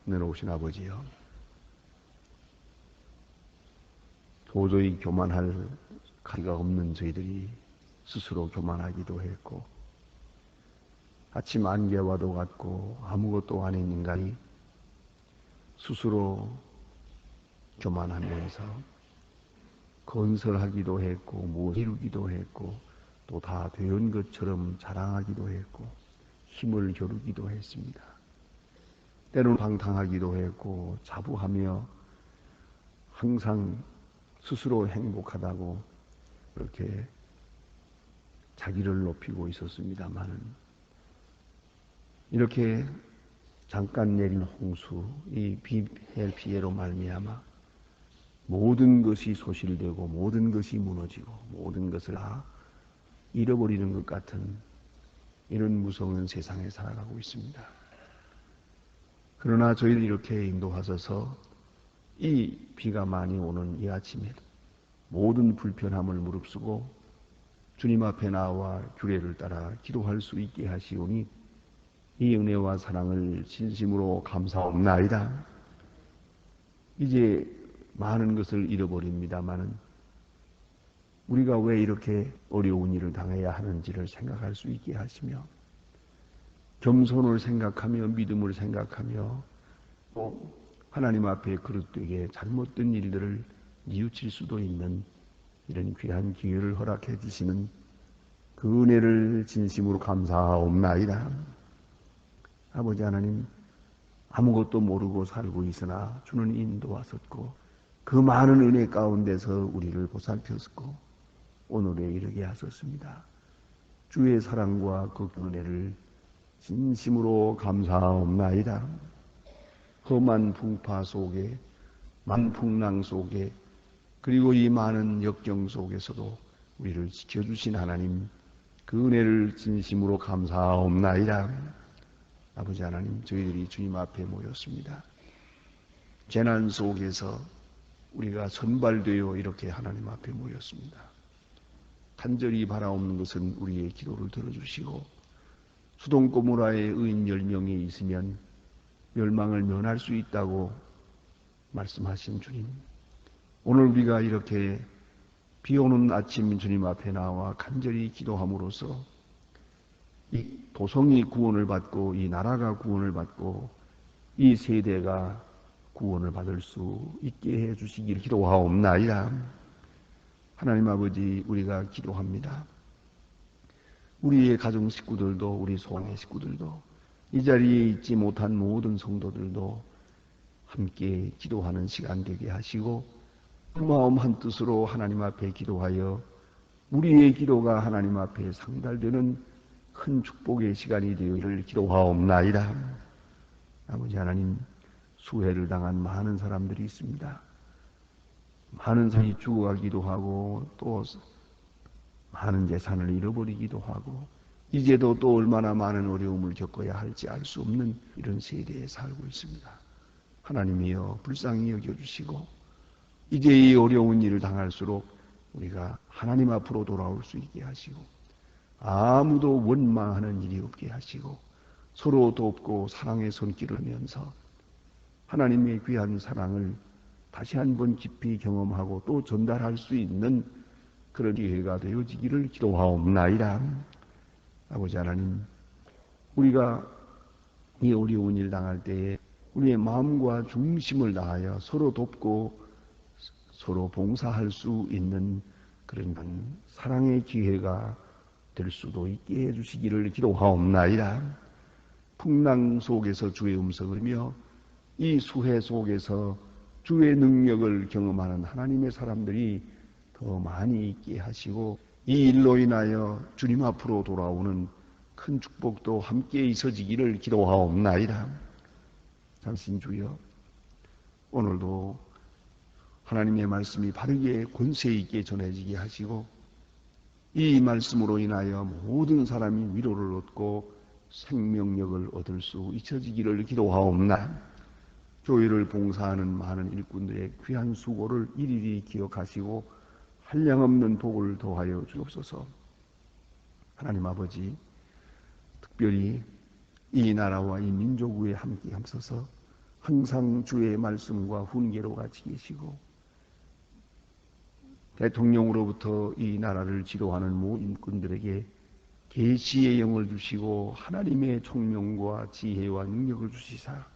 내놓으신 아버지여, 도저히 교만할 가치가 없는 저희들이 스스로 교만하기도 했고, 아침 안개와도 같고 아무것도 아닌 인간이 스스로 교만하면서 건설하기도 했고 무엇 이루기도 했고 또 다 되은 것처럼 자랑하기도 했고 힘을 겨루기도 했습니다. 때로는 방탕하기도 했고 자부하며 항상 스스로 행복하다고 그렇게 자기를 높이고 있었습니다만, 이렇게 잠깐 내린 홍수, 이 피해로 말미암아 모든 것이 소실되고 모든 것이 무너지고 모든 것을 다 잃어버리는 것 같은 이런 무서운 세상에 살아가고 있습니다. 그러나 저희를 이렇게 인도하셔서 이 비가 많이 오는 이 아침에 모든 불편함을 무릅쓰고 주님 앞에 나와 규례를 따라 기도할 수 있게 하시오니 이 은혜와 사랑을 진심으로 감사옵나이다. 이제 많은 것을 잃어버립니다마는 우리가 왜 이렇게 어려운 일을 당해야 하는지를 생각할 수 있게 하시며 겸손을 생각하며 믿음을 생각하며 또 하나님 앞에 그릇되게 잘못된 일들을 뉘우칠 수도 있는 이런 귀한 기회를 허락해 주시는 그 은혜를 진심으로 감사옵나이다. 아버지 하나님, 아무것도 모르고 살고 있으나 주는 인도하셨고 그 많은 은혜 가운데서 우리를 보살폈고 오늘에 이르게 하셨습니다. 주의 사랑과 그 은혜를 진심으로 감사옵나이다. 험한 풍파 속에 만풍랑 속에 그리고 이 많은 역경 속에서도 우리를 지켜주신 하나님, 그 은혜를 진심으로 감사옵나이다. 아버지 하나님, 저희들이 주님 앞에 모였습니다. 재난 속에서 우리가 선발되어 이렇게 하나님 앞에 모였습니다. 간절히 바라옵는 것은 우리의 기도를 들어주시고 수동고무라의 의인 10명이 있으면 멸망을 면할 수 있다고 말씀하신 주님, 오늘 우리가 이렇게 비오는 아침 주님 앞에 나와 간절히 기도함으로써 이 도성이 구원을 받고 이 나라가 구원을 받고 이 세대가 구원을 받을 수 있게 해주시길 기도하옵나이다. 하나님 아버지, 우리가 기도합니다. 우리의 가정 식구들도 우리 소원의 식구들도 이 자리에 있지 못한 모든 성도들도 함께 기도하는 시간 되게 하시고 그 마음 한뜻으로 하나님 앞에 기도하여 우리의 기도가 하나님 앞에 상달되는 큰 축복의 시간이 되기를 기도하옵나이다. 아버지 하나님, 수해를 당한 많은 사람들이 있습니다. 많은 사람이 죽어가기도 하고 또 많은 재산을 잃어버리기도 하고 이제도 또 얼마나 많은 어려움을 겪어야 할지 알 수 없는 이런 세대에 살고 있습니다. 하나님이여 불쌍히 여겨주시고 이제 이 어려운 일을 당할수록 우리가 하나님 앞으로 돌아올 수 있게 하시고 아무도 원망하는 일이 없게 하시고 서로 돕고 사랑의 손길을 하면서 하나님의 귀한 사랑을 다시 한번 깊이 경험하고 또 전달할 수 있는 그런 기회가 되어지기를 기도하옵나이다. 아버지 하나님, 우리가 이 어려운 일 당할 때에 우리의 마음과 중심을 다하여 서로 돕고 서로 봉사할 수 있는 그런 사랑의 기회가 될 수도 있게 해주시기를 기도하옵나이다. 풍랑 속에서 주의 음성을 들으며 이 수해 속에서 주의 능력을 경험하는 하나님의 사람들이 더 많이 있게 하시고 이 일로 인하여 주님 앞으로 돌아오는 큰 축복도 함께 있어지기를 기도하옵나이다. 당신 주여, 오늘도 하나님의 말씀이 바르게 권세 있게 전해지게 하시고 이 말씀으로 인하여 모든 사람이 위로를 얻고 생명력을 얻을 수 있어지기를 기도하옵나이다. 교회를 봉사하는 많은 일꾼들의 귀한 수고를 일일이 기억하시고 한량없는 복을 더하여 주옵소서. 하나님 아버지, 특별히 이 나라와 이 민족 위에 함께 하소서. 항상 주의 말씀과 훈계로 같이 계시고 대통령으로부터 이 나라를 지도하는 모임꾼들에게 계시의 영을 주시고 하나님의 총명과 지혜와 능력을 주시사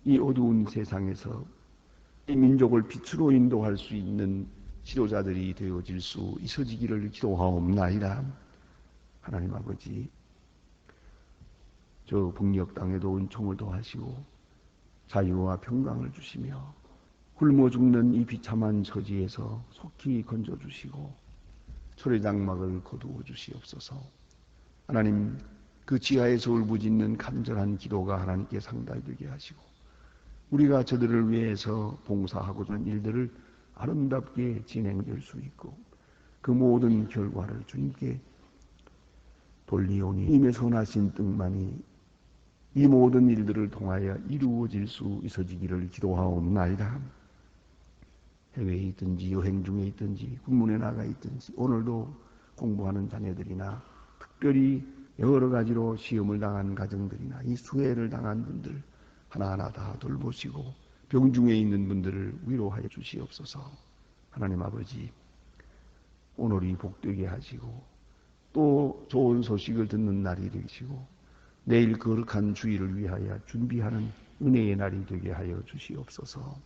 이 어두운 세상에서 이 민족을 빛으로 인도할 수 있는 지도자들이 되어질 수 있어지기를 기도하옵나이다. 하나님 아버지, 저 북녘 땅에도 은총을 더하시고 자유와 평강을 주시며 굶어 죽는 이 비참한 처지에서 속히 건져주시고 철의 장막을 거두어 주시옵소서. 하나님, 그 지하에서 울부짖는 간절한 기도가 하나님께 상달이 되게 하시고 우리가 저들을 위해서 봉사하고자 하는 일들을 아름답게 진행될 수 있고 그 모든 결과를 주님께 돌리오니 주님의 선하신 뜻만이 이 모든 일들을 통하여 이루어질 수 있어지기를 기도하옵나이다. 해외에 있든지 여행 중에 있든지 군문에 나가 있든지 오늘도 공부하는 자녀들이나 특별히 여러 가지로 시험을 당한 가정들이나 이 수해를 당한 분들 하나하나 다 돌보시고 병중에 있는 분들을 위로하여 주시옵소서. 하나님 아버지, 오늘이 복되게 하시고 또 좋은 소식을 듣는 날이 되시고 내일 거룩한 주일을 위하여 준비하는 은혜의 날이 되게 하여 주시옵소서.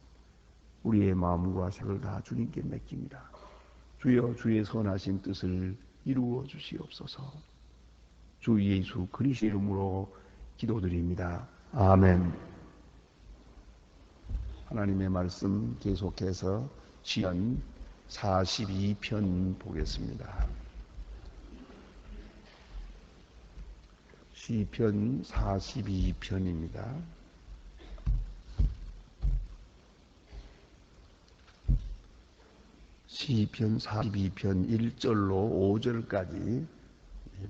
우리의 마음과 생각을 다 주님께 맡깁니다. 주여, 주의 선하신 뜻을 이루어 주시옵소서. 주 예수 그리스도의 이름으로 기도드립니다. 아멘. 하나님의 말씀 계속해서 시편 42편 보겠습니다. 시편 42편입니다. 시편 42편 1절로 5절까지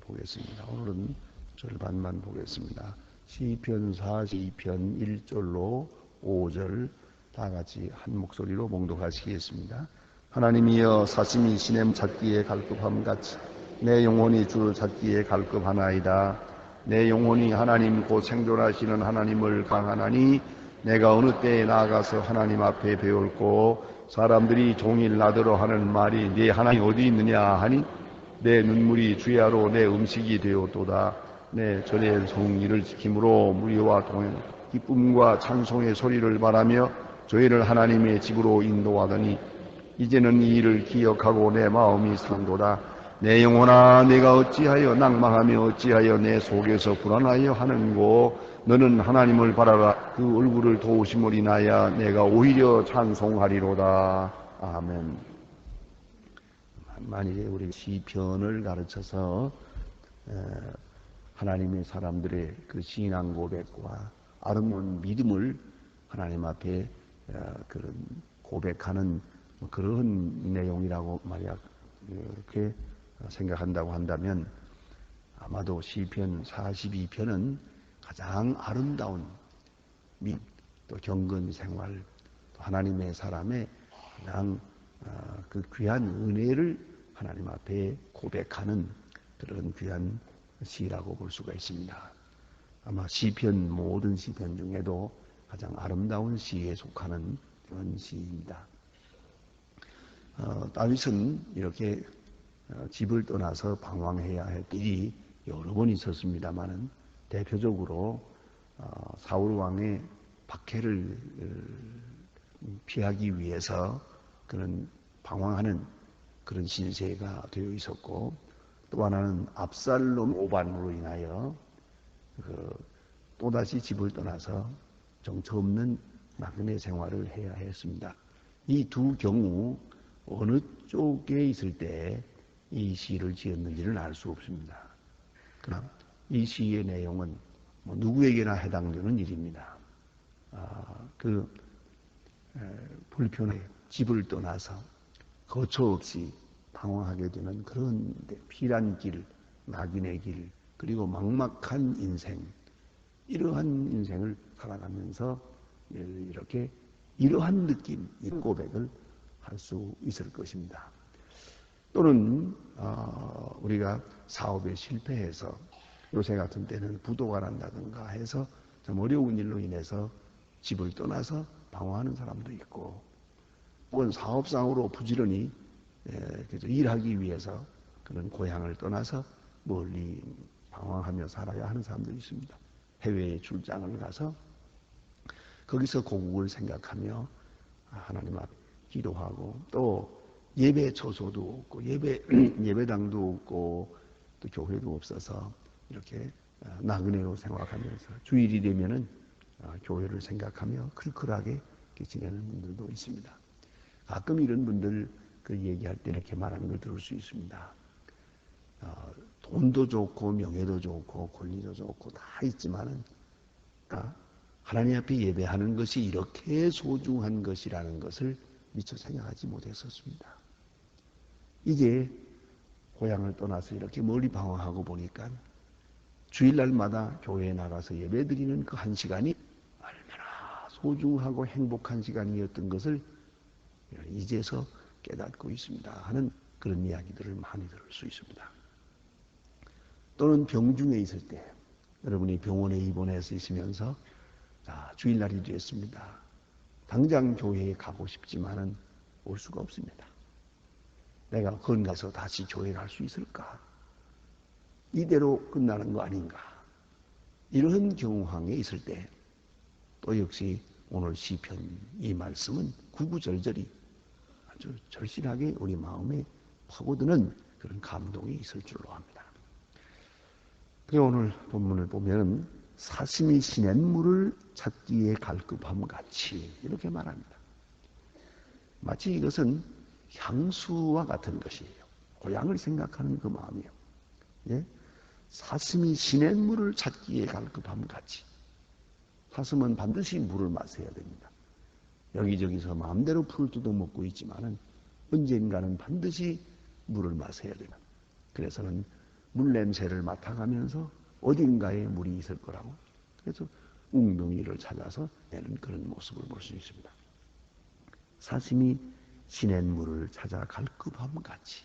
보겠습니다. 오늘은 절반만 보겠습니다. 시편 42편 1절로 5절 다 같이 한 목소리로 봉독하시겠습니다. 하나님이여, 사심이 시냇 찾기에 갈급함같이 내 영혼이 주를 찾기에 갈급하나이다. 내 영혼이 하나님 곧 생존하시는 하나님을 강하나니 내가 어느 때에 나아가서 하나님 앞에 배울고 사람들이 종일 나더러 하는 말이 네 하나님 어디 있느냐 하니 내 눈물이 주야로 내 음식이 되었도다. 내 전의 성의를 지킴으로 무리와 동행 기쁨과 찬송의 소리를 말하며 저희를 하나님의 집으로 인도하더니 이제는 이 일을 기억하고 내 마음이 상도다. 내 영혼아, 내가 어찌하여 낭망하며 어찌하여 내 속에서 불안하여 하는고 너는 하나님을 바라라. 그 얼굴을 도우심을 인하여 내가 오히려 찬송하리로다. 아멘. 만일에 우리 시편을 가르쳐서 하나님의 사람들의 그 신앙 고백과 아름다운 믿음을 하나님 앞에 그런 고백하는 그런 내용이라고 만약 이렇게 생각한다고 한다면 아마도 시편 42편은 가장 아름다운 믿음, 또 경건 생활, 또 하나님의 사람의 가장 그 귀한 은혜를 하나님 앞에 고백하는 그런 귀한 시라고 볼 수가 있습니다. 아마 시편 모든 시편 중에도 가장 아름다운 시에 속하는 그런 시입니다. 다윗은 이렇게 집을 떠나서 방황해야 할 일이 여러 번 있었습니다만은 대표적으로 사울 왕의 박해를 피하기 위해서 그런 방황하는 그런 신세가 되어 있었고 또 하나는 압살롬 오반으로 인하여 또다시 집을 떠나서 정처 없는 나그네 생활을 해야 했습니다. 이 두 경우 어느 쪽에 있을 때 이 시를 지었는지는 알 수 없습니다. 그러나 이 시의 내용은 누구에게나 해당되는 일입니다. 불편해 집을 떠나서 거처 없이 방황하게 되는 그런 피란길, 낙인의 길, 그리고 막막한 인생, 이러한 인생을 살아가면서 이렇게 이러한 느낌, 이 고백을 할 수 있을 것입니다. 또는 우리가 사업에 실패해서 요새 같은 때는 부도가 난다든가 해서 좀 어려운 일로 인해서 집을 떠나서 방황하는 사람도 있고, 혹은 사업상으로 부지런히 일하기 위해서 그런 고향을 떠나서 멀리 방황하며 살아야 하는 사람도 있습니다. 해외에 출장을 가서 거기서 고국을 생각하며 하나님 앞에 기도하고, 또 예배 처소도 없고 예배당도 없고 또 교회도 없어서 이렇게 나그네로 생활하면서 주일이 되면은 교회를 생각하며 클클하게 지내는 분들도 있습니다. 가끔 이런 분들 그 얘기할 때 이렇게 말하는 걸 들을 수 있습니다. 돈도 좋고 명예도 좋고 권리도 좋고 다 있지만은 하나님 앞에 예배하는 것이 이렇게 소중한 것이라는 것을 미처 생각하지 못했었습니다. 이게 고향을 떠나서 이렇게 멀리 방황하고 보니까 주일날마다 교회에 나가서 예배드리는 그 한 시간이 얼마나 소중하고 행복한 시간이었던 것을 이제서 깨닫고 있습니다 하는 그런 이야기들을 많이 들을 수 있습니다. 또는 병중에 있을 때 여러분이 병원에 입원해서 있으면서 주일날이 됐습니다. 당장 교회에 가고 싶지만은 올 수가 없습니다. 내가 건강해서 다시 교회를 할 수 있을까? 이대로 끝나는 거 아닌가? 이런 경황에 있을 때 또 역시 오늘 시편 이 말씀은 구구절절히 아주 절실하게 우리 마음에 파고드는 그런 감동이 있을 줄로 합니다. 그래서 오늘 본문을 보면 사심이 시냇물을 찾기에 갈급함 같이 이렇게 말합니다. 마치 이것은 향수와 같은 것이에요. 고향을 생각하는 그 마음이에요. 예? 사슴이 시냇물을 찾기에 갈급함 같이. 사슴은 반드시 물을 마셔야 됩니다. 여기저기서 마음대로 풀을 뜯어먹고 있지만은 언젠가는 반드시 물을 마셔야 됩니다. 그래서는 물 냄새를 맡아가면서 어딘가에 물이 있을 거라고. 그래서 웅덩이를 찾아서 내는 그런 모습을 볼 수 있습니다. 사슴이 시냇물을 찾아 갈급함 같이.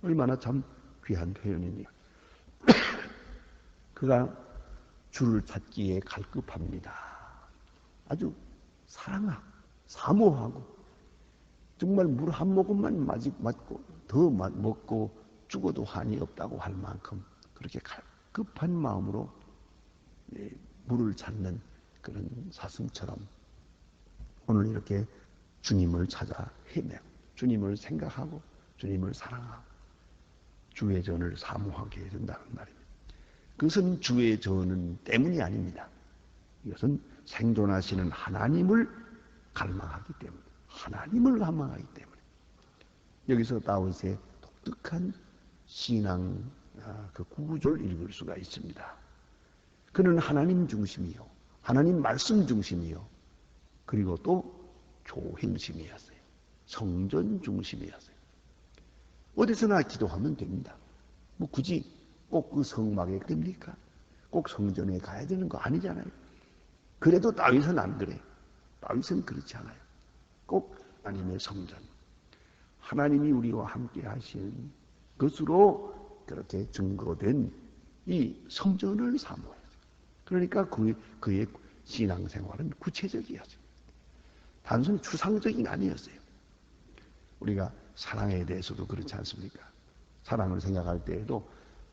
얼마나 참 귀한 표현이니까. 그가 주를 찾기에 갈급합니다. 아주 사랑하고 사모하고 정말 물 한 모금만 맞고 더 먹고 죽어도 한이 없다고 할 만큼 그렇게 갈급한 마음으로 물을 찾는 그런 사슴처럼 오늘 이렇게 주님을 찾아 헤매고 주님을 생각하고 주님을 사랑하고 주의 전을 사모하게 된다는 말입니다. 그것은 주의 전은 때문이 아닙니다. 이것은 생존하시는 하나님을 갈망하기 때문에 하나님을 갈망하기 때문에 여기서 다윗의 독특한 신앙 그 구조를 읽을 수가 있습니다. 그는 하나님 중심이요 하나님 말씀 중심이요 그리고 또 교회 중심이었어요. 성전 중심이었어요. 어디서나 기도하면 됩니다. 뭐 굳이 꼭 그 성막에 됩니까? 꼭 성전에 가야 되는 거 아니잖아요. 그래도 다윗은 안 그래요. 다윗은 그렇지 않아요. 꼭 하나님의 성전, 하나님이 우리와 함께 하신 것으로 그렇게 증거된 이 성전을 사모해요. 그러니까 그의 신앙생활은 구체적이었어요. 단순히 추상적인 아니었어요. 우리가 사랑에 대해서도 그렇지 않습니까? 사랑을 생각할 때에도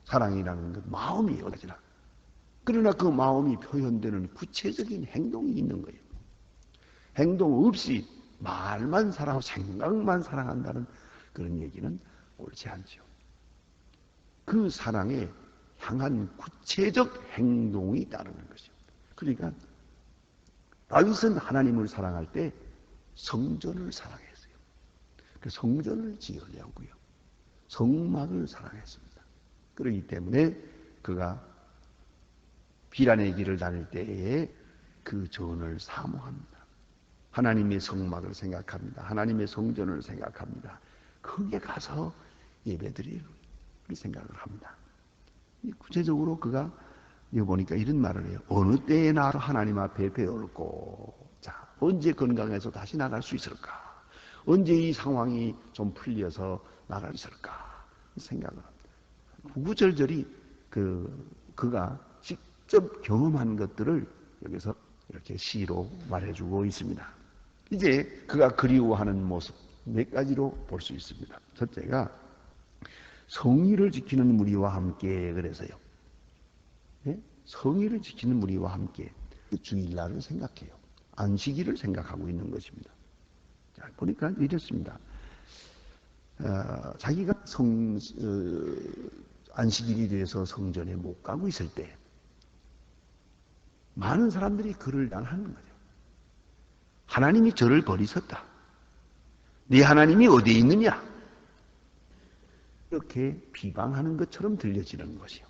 사랑이라는 것 마음이 어디나 그러나 그 마음이 표현되는 구체적인 행동이 있는 거예요. 행동 없이 말만 사랑하고 생각만 사랑한다는 그런 얘기는 옳지 않죠. 그 사랑에 향한 구체적 행동이 따르는 것이죠. 그러니까 다윗은 하나님을 사랑할 때 성전을 사랑했어요. 그 성전을 지으려고요. 성막을 사랑했습니다. 그렇기 때문에 그가 비란의 길을 다닐 때에 그 전을 사모합니다. 하나님의 성막을 생각합니다. 하나님의 성전을 생각합니다. 거기에 가서 예배드릴 생각을 합니다. 구체적으로 그가 여기 보니까 이런 말을 해요. 어느 때에 나로 하나님 앞에 배울고 자 언제 건강해서 다시 나갈 수 있을까? 언제 이 상황이 좀 풀려서 나갈 수 있을까? 생각을 합니다. 구구절절히 그가 직접 경험한 것들을 여기서 이렇게 시로 말해주고 있습니다. 이제 그가 그리워하는 모습 몇 가지로 볼 수 있습니다. 첫째가 성의를 지키는 무리와 함께 그래서요. 네? 성의를 지키는 무리와 함께 주일날을 생각해요. 안식일을 생각하고 있는 것입니다. 자, 보니까 이렇습니다. 자기가 안식일이 돼서 성전에 못 가고 있을 때 많은 사람들이 그를 당하는 거죠. 하나님이 저를 버리셨다. 네 하나님이 어디에 있느냐? 이렇게 비방하는 것처럼 들려지는 것이요.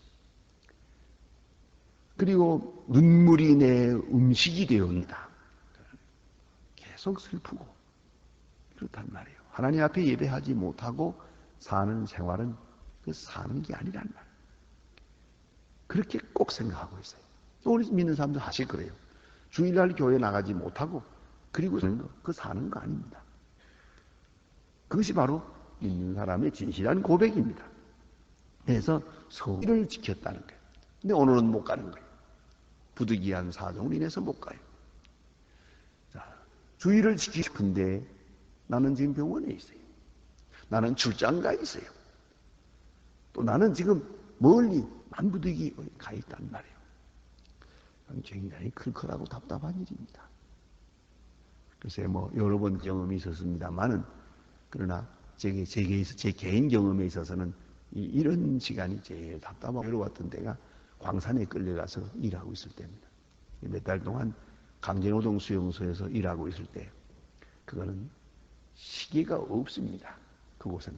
그리고 눈물이 내 음식이 되었다. 계속 슬프고 그렇단 말이에요. 하나님 앞에 예배하지 못하고 사는 생활은 그 사는 게 아니란 말이에요. 그렇게 꼭 생각하고 있어요. 우리 믿는 사람들 하실 거예요. 주일날 교회 나가지 못하고 그리고 사는 거, 그 사는 거 아닙니다. 그것이 바로 믿는 사람의 진실한 고백입니다. 그래서 성의를 지켰다는 거예요. 근데 오늘은 못 가는 거예요. 부득이한 사정으로 인해서 못 가요. 자, 주의를 지키고 싶은데 나는 지금 병원에 있어요. 나는 출장가 있어요. 또 나는 지금 멀리 만부득이 가 있단 말이에요. 굉장히 클클하고 답답한 일입니다. 글쎄 여러 번 경험이 있었습니다만은 그러나 제 개인 경험에 있어서는 이런 시간이 제일 답답하고 외로웠던 때가 광산에 끌려가서 일하고 있을 때입니다. 몇 달 동안 강제노동 수용소에서 일하고 있을 때 그거는 시계가 없습니다. 그곳은.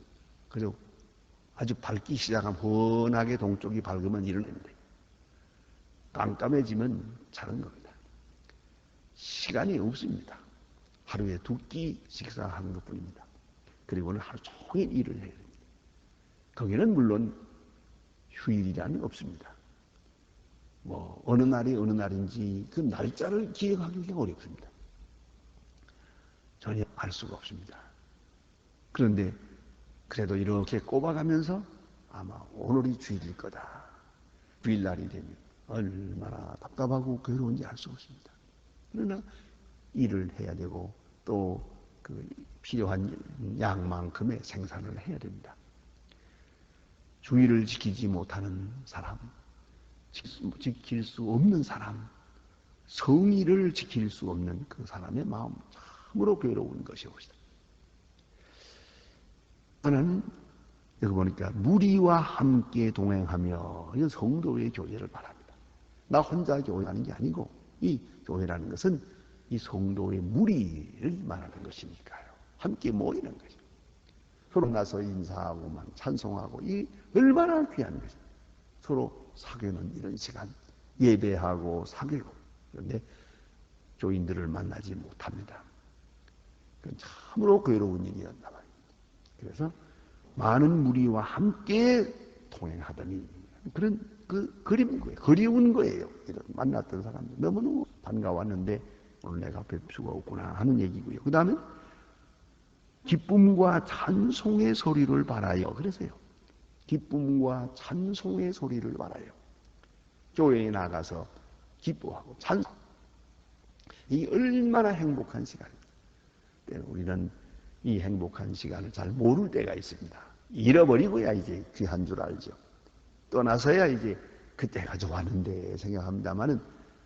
그래서 아주 밝기 시작하면 훤하게 동쪽이 밝으면 일어납니다. 깜깜해지면 자는 겁니다. 시간이 없습니다. 하루에 2끼 식사하는 것뿐입니다. 그리고는 하루 종일 일을 해야 됩니다. 거기는 물론 휴일이라는 게 없습니다. 어느 날이 어느 날인지 그 날짜를 기억하기가 어렵습니다. 전혀 알 수가 없습니다. 그런데 그래도 이렇게 꼽아가면서 아마 오늘이 주일일 거다. 주일날이 되면 얼마나 답답하고 괴로운지 알 수 없습니다. 그러나 일을 해야 되고 또 그 필요한 양만큼의 생산을 해야 됩니다. 주의를 지키지 못하는 사람, 지킬 수 없는 사람, 성의를 지킬 수 없는 그 사람의 마음 참으로 괴로운 것이옵니다. 하나는 여기 보니까 무리와 함께 동행하며 이건 성도의 교제를 말합니다. 나 혼자 교회하는 게 아니고 이 교회라는 것은 이 성도의 무리를 말하는 것이니까요. 함께 모이는 것이죠. 서로 만나서 인사하고 찬송하고 이 얼마나 귀한 것입니다. 서로 사귀는 이런 시간 예배하고 사귀고 그런데 교인들을 만나지 못합니다. 그건 참으로 괴로운 일이었단 말입니다. 그래서 많은 무리와 함께 동행하더니 그런 그리운 거예요. 그리운 거예요. 이런 만났던 사람들 너무너무 반가웠는데 오늘 내가 뵐 수가 없구나 하는 얘기고요. 그 다음에 기쁨과 찬송의 소리를 발하여 그래서요. 기쁨과 찬송의 소리를 발하여 교회에 나가서 기뻐하고 찬송 이 얼마나 행복한 시간입니다. 우리는 이 행복한 시간을 잘 모를 때가 있습니다. 잃어버리고야 이제 귀한 줄 알죠. 떠나서야 이제 그때가 좋았는데 생각합니다만은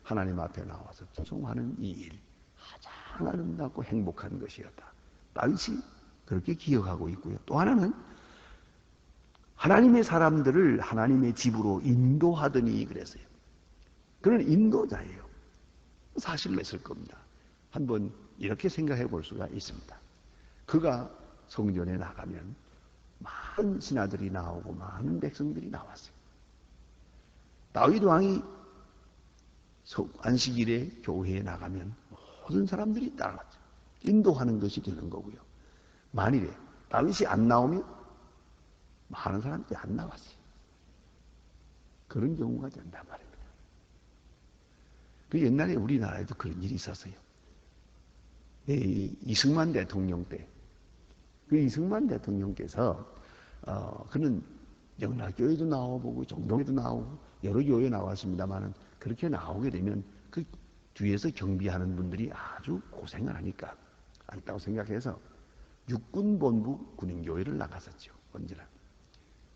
하나님 앞에 나와서 찬송하는 이 일 가장 아름답고 행복한 것이었다. 다윗이 그렇게 기억하고 있고요. 또 하나는 하나님의 사람들을 하나님의 집으로 인도하더니 그랬어요. 그는 인도자예요. 사실로 했을 겁니다. 한번 이렇게 생각해 볼 수가 있습니다. 그가 성전에 나가면 많은 신하들이 나오고 많은 백성들이 나왔어요. 다윗 왕이 안식일에 교회에 나가면 모든 사람들이 따라갔죠. 인도하는 것이 되는 거고요. 만일에 다윗이 안 나오면 많은 사람들이 안 나왔어요. 그런 경우가 된단 말입니다. 그 옛날에 우리나라에도 그런 일이 있었어요. 이승만 대통령 때, 그 이승만 대통령께서 그는 영락교회도 나와보고 정동에도 나오고 여러 교회 나왔습니다만은 그렇게 나오게 되면 그 뒤에서 경비하는 분들이 아주 고생을 하니까 안 했다고 생각해서 육군본부 군인교회를 나갔었죠. 언제나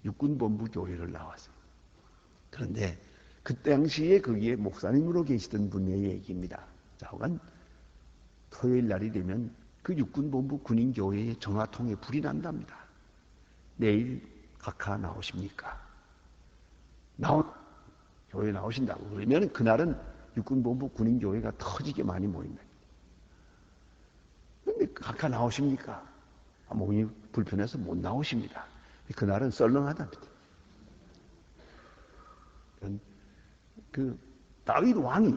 육군본부 교회를 나왔어요. 그런데 그 당시에 거기에 목사님으로 계시던 분의 얘기입니다. 좌우간 토요일 날이 되면 그 육군본부 군인교회의 정화통에 불이 난답니다. 내일 각하 나오십니까? 교회 나오신다고. 그러면 그날은 육군본부 군인교회가 터지게 많이 모인다. 근데 각하 나오십니까? 몸이 불편해서 못 나오십니다. 그날은 썰렁하답니다. 그 다윗 왕이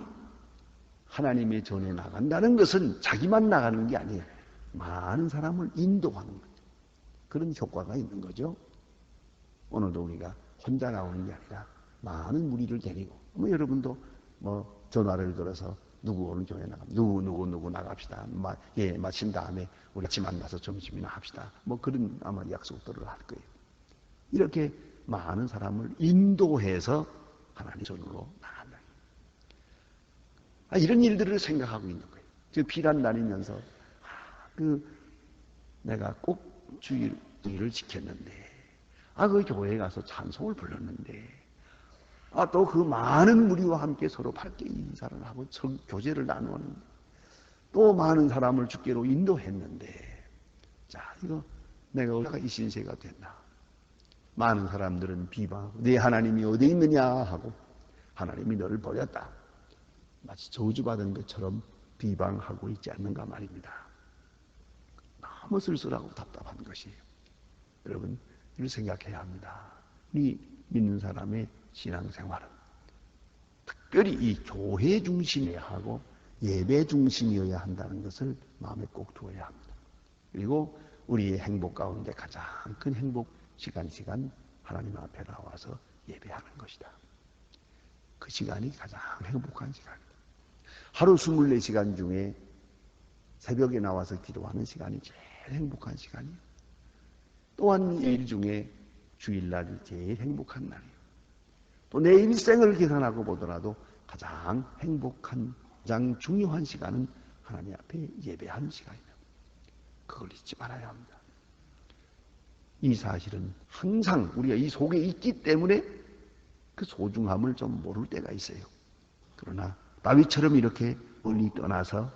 하나님의 전에 나간다는 것은 자기만 나가는 게 아니에요. 많은 사람을 인도하는 거죠. 그런 효과가 있는 거죠. 오늘도 우리가 혼자 나오는 게 아니라 많은 무리를 데리고, 여러분도 전화를 걸어서 누구 오늘 교회 나갑니다. 누구 나갑시다. 마친 다음에 우리 같이 만나서 점심이나 합시다. 그런 아마 약속들을 할 거예요. 이렇게 많은 사람을 인도해서 하나님 전으로 나간다. 이런 일들을 생각하고 있는 거예요. 비란 다니면서 내가 꼭 주의를 지켰는데, 그 교회에 가서 찬송을 불렀는데, 또 그 많은 무리와 함께 서로 밝게 인사를 하고 교제를 나누었는데, 또 많은 사람을 주께로 인도했는데, 이거 내가 이 신세가 됐나? 많은 사람들은 비방, 네 하나님이 어디 있느냐 하고 하나님이 너를 버렸다. 마치 저주받은 것처럼 비방하고 있지 않는가 말입니다. 너무 쓸쓸하고 답답한 것이에요. 여러분, 이를 생각해야 합니다. 우리 믿는 사람의 신앙생활은 특별히 이 교회 중심이어야 하고 예배 중심이어야 한다는 것을 마음에 꼭 두어야 합니다. 그리고 우리의 행복 가운데 가장 큰 행복 시간 하나님 앞에 나와서 예배하는 것이다. 그 시간이 가장 행복한 시간이다. 하루 24시간 중에 새벽에 나와서 기도하는 시간이 제일 행복한 시간이에요. 또한 일 중에 주일날이 제일 행복한 날이에요. 또 내 일생을 계산하고 보더라도 가장 행복한, 가장 중요한 시간은 하나님 앞에 예배하는 시간이다. 그걸 잊지 말아야 합니다. 이 사실은 항상 우리가 이 속에 있기 때문에 그 소중함을 좀 모를 때가 있어요. 그러나 다윗처럼 이렇게 멀리 떠나서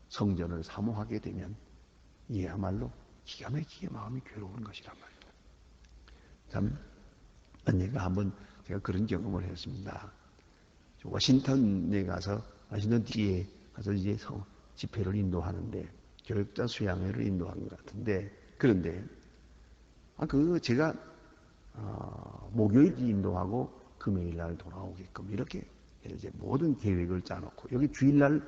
성전을 사모하게 되면 이야말로 기가 막히게 마음이 괴로운 것이란 말이에요. 참, 언니가 한번 제가 그런 경험을 했습니다. 워싱턴에 가서, 워싱턴 DC에 가서 이제 집회를 인도하는데, 교육자 수양회를 인도한 것 같은데, 그런데, 제가, 목요일 인도하고 금요일날 돌아오게끔 이렇게 이제 모든 계획을 짜놓고, 여기 주일날,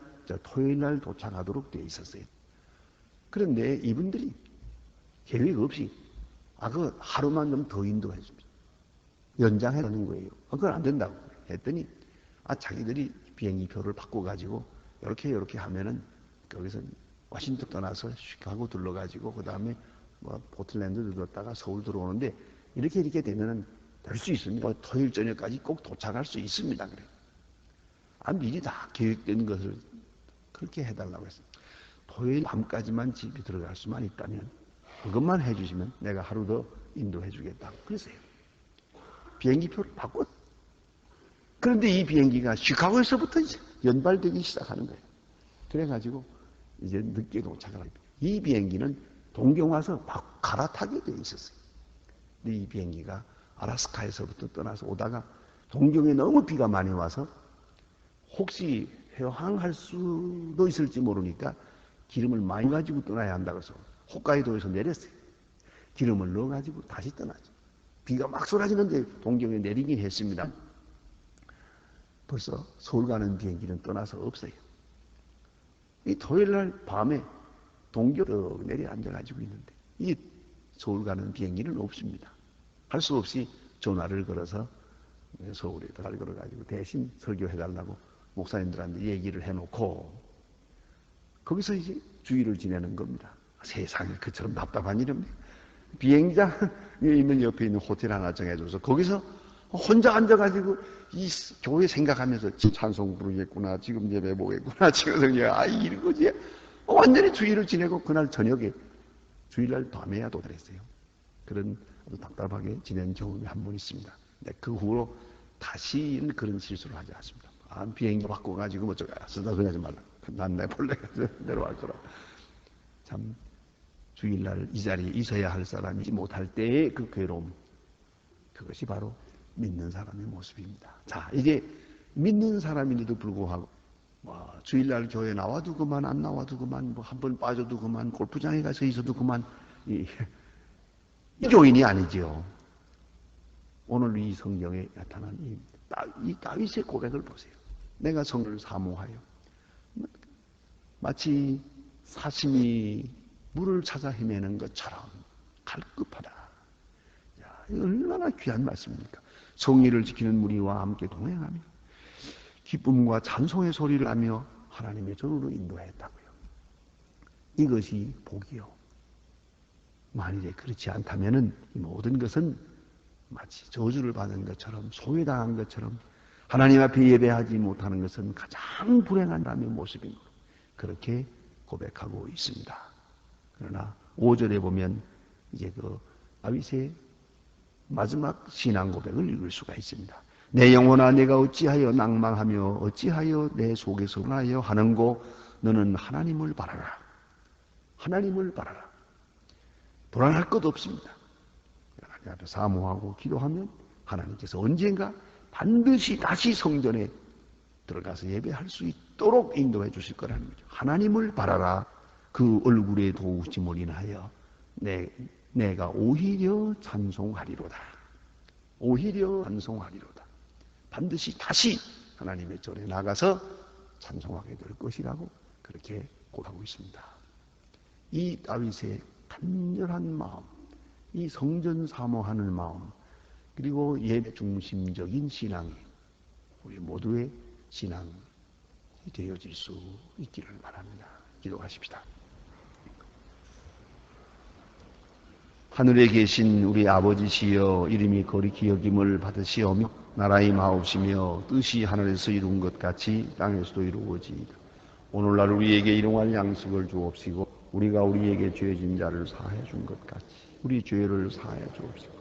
토요일날 도착하도록 되어 있었어요. 그런데 이분들이 계획 없이, 하루만 좀 더 인도해 줍니다. 연장하는 거예요. 그건 안 된다고 했더니, 자기들이 비행기표를 바꿔가지고, 이렇게 하면은, 거기서 워싱턴 떠나서 시카고 둘러가지고, 그 다음에 포틀랜드 들렀다가 서울 들어오는데, 이렇게 되면은 될 수 있습니다. 토요일 저녁까지 꼭 도착할 수 있습니다. 그래요. 미리 다 계획된 것을 그렇게 해달라고 했어요. 토요일 밤까지만 집에 들어갈 수만 있다면, 그것만 해주시면 내가 하루 더 인도해 주겠다고 그랬어요. 비행기표를 바꿨. 그런데 이 비행기가 시카고에서부터 이제 연발되기 시작하는 거예요. 그래가지고 이제 늦게 도착을 합니다. 이 비행기는 동경 와서 막 갈아타게 돼 있었어요. 근데 이 비행기가 아라스카에서부터 떠나서 오다가 동경에 너무 비가 많이 와서 혹시 해항할 수도 있을지 모르니까 기름을 많이 가지고 떠나야 한다고 해서 홋카이도에서 내렸어요. 기름을 넣어가지고 다시 떠나죠. 비가 막 쏟아지는데 동경에 내리긴 했습니다. 벌써 서울 가는 비행기는 떠나서 없어요. 이 토요일날 밤에 동경에 내려앉아가지고 있는데 이 서울 가는 비행기는 없습니다. 할 수 없이 전화를 걸어서 서울에 전화를 걸어가지고 대신 설교해달라고 목사님들한테 얘기를 해놓고 거기서 이제 주일을 지내는 겁니다. 세상에 그처럼 답답한 일입니다. 비행장에 있는 옆에 있는 호텔 하나 정해줘서 거기서 혼자 앉아가지고 이 교회 생각하면서 찬송 부르겠구나, 지금 예배 보겠구나, 지금 성령, 이런 거지. 완전히 주일을 지내고 그날 저녁에 주일날 밤에야 도달했어요. 그런 아주 답답하게 지낸 경험이 한 번 있습니다. 근데 그 후로 다시는 그런 실수를 하지 않습니다. 비행기 바꿔가지고 뭐 쓰다 소리 하지 말라. 난 내 본래 내려갈 거라. 참 주일날 이 자리에 있어야 할 사람이 못할 때의 그 괴로움, 그것이 바로 믿는 사람의 모습입니다. 자, 이제 믿는 사람인데도 불구하고 주일날 교회 나와도 그만, 안 나와도 그만, 한 번 빠져도 그만, 골프장에 가서 있어도 그만, 이 교인이 아니지요. 오늘 이 성경에 나타난 이 다윗의 고백을 보세요. 내가 성을 사모하여 마치 사슴이 물을 찾아 헤매는 것처럼 갈급하다. 야, 이거 얼마나 귀한 말씀입니까? 정의를 지키는 무리와 함께 동행하며 기쁨과 찬송의 소리를 하며 하나님의 전으로 인도했다고요. 이것이 복이요. 만일에 그렇지 않다면은 이 모든 것은 마치 저주를 받은 것처럼, 소외당한 것처럼, 하나님 앞에 예배하지 못하는 것은 가장 불행한 사람의 모습인 것, 그렇게 고백하고 있습니다. 그러나 5절에 보면 이제 그 다윗의 마지막 신앙 고백을 읽을 수가 있습니다. 내 영혼아, 내가 어찌하여 낭망하며 어찌하여 내 속에서 분하여 하는고, 너는 하나님을 바라라. 하나님을 바라라. 불안할 것 없습니다. 하나님 앞에 사모하고 기도하면 하나님께서 언젠가 반드시 다시 성전에 들어가서 예배할 수 있도록 인도해 주실 거라는 거죠. 하나님을 바라라. 그 얼굴에 도우심을 인하여 내가 오히려 찬송하리로다. 오히려 찬송하리로다. 반드시 다시 하나님의 전에 나가서 찬송하게 될 것이라고 그렇게 고백하고 있습니다. 이 다윗의 간절한 마음, 이 성전 사모하는 마음, 그리고 예배 중심적인 신앙이 우리 모두의 신앙이 되어질 수 있기를 바랍니다. 기도하십시다. 하늘에 계신 우리 아버지시여, 이름이 거룩히 여김을 받으시오며 나라의 마옵시며 뜻이 하늘에서 이룬 것 같이 땅에서도 이루어지이다. 오늘날 우리에게 일용할 양식을 주옵시고 우리가 우리에게 죄진 자를 사하여 준 것 같이 우리 죄를 사하여 주옵시고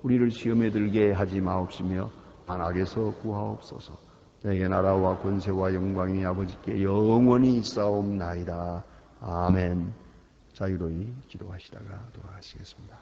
우리를 시험에 들게 하지 마옵시며 악에서 구하옵소서. 내게 나라와 권세와 영광이 아버지께 영원히 있사옵나이다. 아멘. 자유로이 기도하시다가 돌아가시겠습니다.